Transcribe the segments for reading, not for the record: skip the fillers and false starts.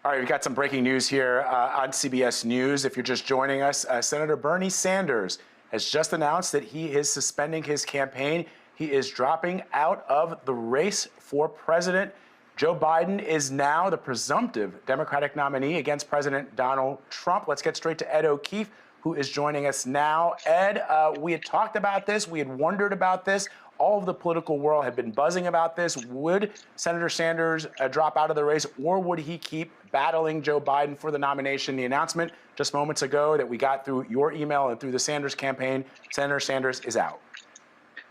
All right, we've got some breaking news here on CBS News. If you're just joining us, Senator Bernie Sanders has just announced that he is suspending his campaign. He is dropping out of the race for president. Joe Biden is now the presumptive Democratic nominee against President Donald Trump. Let's get straight to Ed O'Keefe, who is joining us now. Ed, we had talked about this. We had wondered about this. All of the political world had been buzzing about this. Would Senator Sanders drop out of the race, or would he keep battling Joe Biden for the nomination? The announcement just moments ago that we got through your email and through the Sanders campaign, Senator Sanders is out.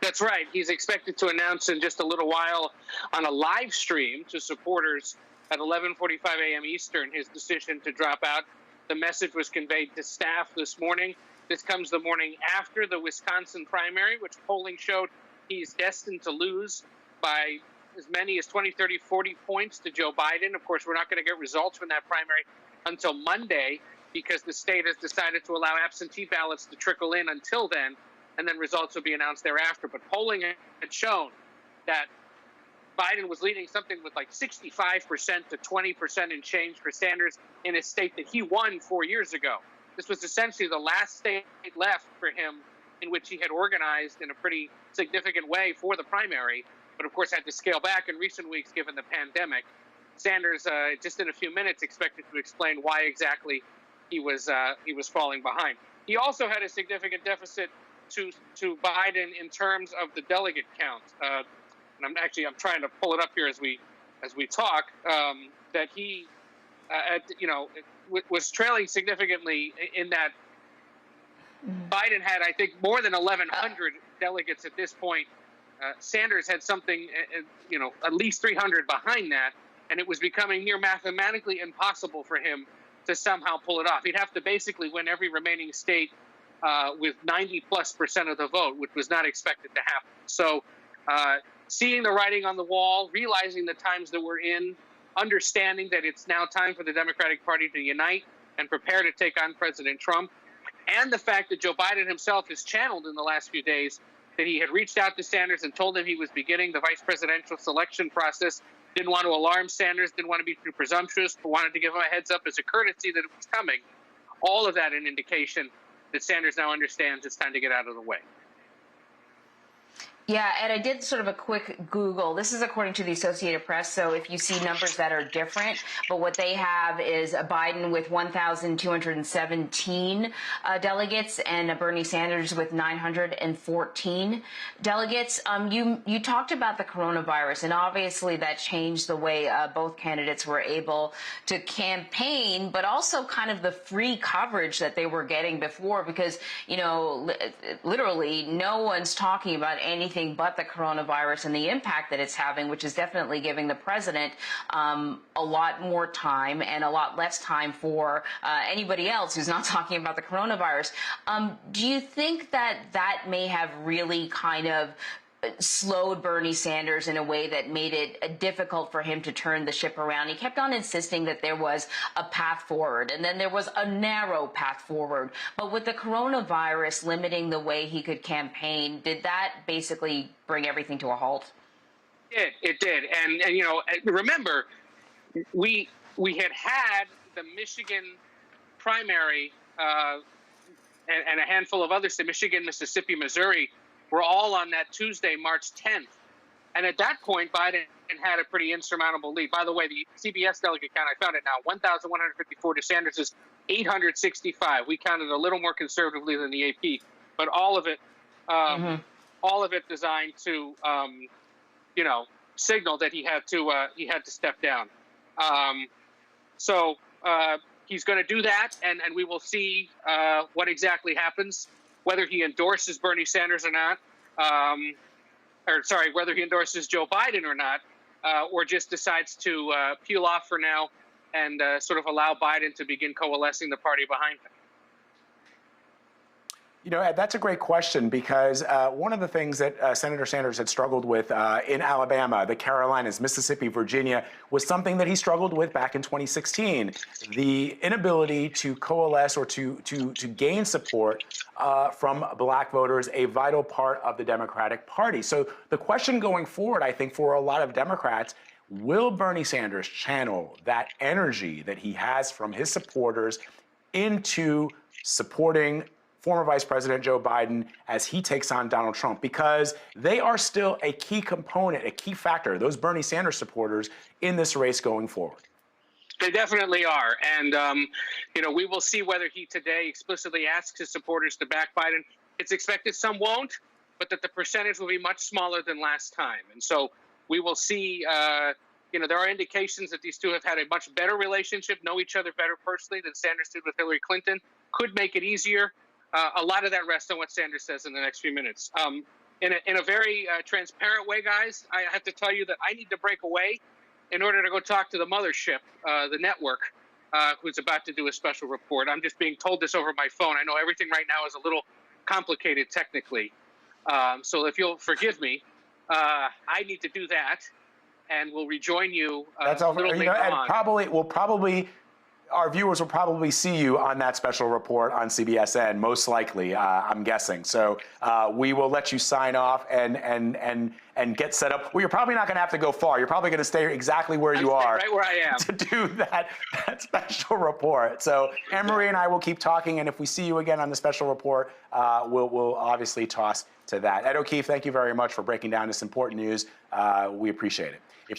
That's right. He's expected to announce in just a little while on a live stream to supporters at 11:45 a.m. Eastern his decision to drop out. The message was conveyed to staff this morning. This comes the morning after the Wisconsin primary, which polling showed he's destined to lose by as many as 20, 30, 40 points to Joe Biden. Of course, we're not going to get results from that primary until Monday because the state has decided to allow absentee ballots to trickle in until then, and then results will be announced thereafter. But polling had shown that Biden was leading something with like 65% to 20% in change for Sanders in a state that he won 4 years ago. This was essentially the last state left for him in which he had organized in a pretty significant way for the primary, but of course had to scale back in recent weeks given the pandemic. Sanders, just in a few minutes, expected to explain why exactly he was falling behind. He also had a significant deficit to Biden in terms of the delegate count. And I'm trying to pull it up here as we talk. That he, was trailing significally in that. Biden had, I think, more than 1,100 delegates at this point. Sanders had something, at least 300 behind that, and it was becoming near mathematically impossible for him to somehow pull it off. He'd have to basically win every remaining state with 90+% of the vote, which was not expected to happen. So seeing the writing on the wall, realizing the times that we're in, understanding that it's now time for the Democratic Party to unite and prepare to take on President Trump, and the fact that Joe Biden himself has channeled in the last few days that he had reached out to Sanders and told him he was beginning the vice presidential selection process, didn't want to alarm Sanders, didn't want to be too presumptuous, but wanted to give him a heads up as a courtesy that it was coming. All of that an indication that Sanders now understands it's time to get out of the way. Yeah, and I did sort of a quick Google. This is according to the Associated Press, so if you see numbers that are different, but what they have is a Biden with 1,217 delegates and a Bernie Sanders with 914 delegates. You talked about the coronavirus, and obviously that changed the way both candidates were able to campaign, but also kind of the free coverage that they were getting before, because, literally no one's talking about anything but the coronavirus and the impact that it's having, which is definitely giving the president a lot more time and a lot less time for anybody else who's not talking about the coronavirus. Do you think that may have really kind of slowed Bernie Sanders in a way that made it difficult for him to turn the ship around? He kept on insisting that there was a path forward, and then there was a narrow path forward. But with the coronavirus limiting the way he could campaign, did that basically bring everything to a halt? It did. And remember, we had the Michigan primary and a handful of others, the Michigan, Mississippi, Missouri, were all on that Tuesday, March 10th. And at that point, Biden had a pretty insurmountable lead. By the way, the CBS delegate count, I found it now, 1,154 to Sanders is 865. We counted a little more conservatively than the AP, but all of it designed to, signal that he had to step down. So he's going to do that, and we will see what exactly happens. Whether he endorses Bernie Sanders or not, whether he endorses Joe Biden or not, or just decides to peel off for now and sort of allow Biden to begin coalescing the party behind him. Ed, that's a great question, because one of the things that Senator Sanders had struggled with in Alabama, the Carolinas, Mississippi, Virginia, was something that he struggled with back in 2016, the inability to coalesce or to gain support from black voters, a vital part of the Democratic Party. So the question going forward, I think, for a lot of Democrats Will Bernie Sanders channel that energy that he has from his supporters into supporting former Vice President Joe Biden as he takes on Donald Trump? Because they are still a key component, a key factor, those Bernie Sanders supporters, in this race going forward. They definitely are. And, we will see whether he today explicitly asks his supporters to back Biden. It's expected some won't, but that the percentage will be much smaller than last time. And so we will see, there are indications that these two have had a much better relationship, know each other better personally than Sanders did with Hillary Clinton. Could make it easier. A lot of that rests on what Sanders says in the next few minutes. In a very transparent way, guys, I have to tell you that I need to break away in order to go talk to the mothership, the network, who's about to do a special report. I'm just being told this over my phone. I know everything right now is a little complicated technically. So if you'll forgive me, I need to do that, and we'll rejoin you That's a all. little later on. Our viewers will probably see you on that special report on CBSN, most likely, I'm guessing. So we will let you sign off and get set up. Well, you're probably not going to have to go far. You're probably going to stay exactly where you are. Right where I am. To do that special report. So Anne-Marie and I will keep talking, and if we see you again on the special report, we'll obviously toss to that. Ed O'Keefe, thank you very much for breaking down this important news. We appreciate it.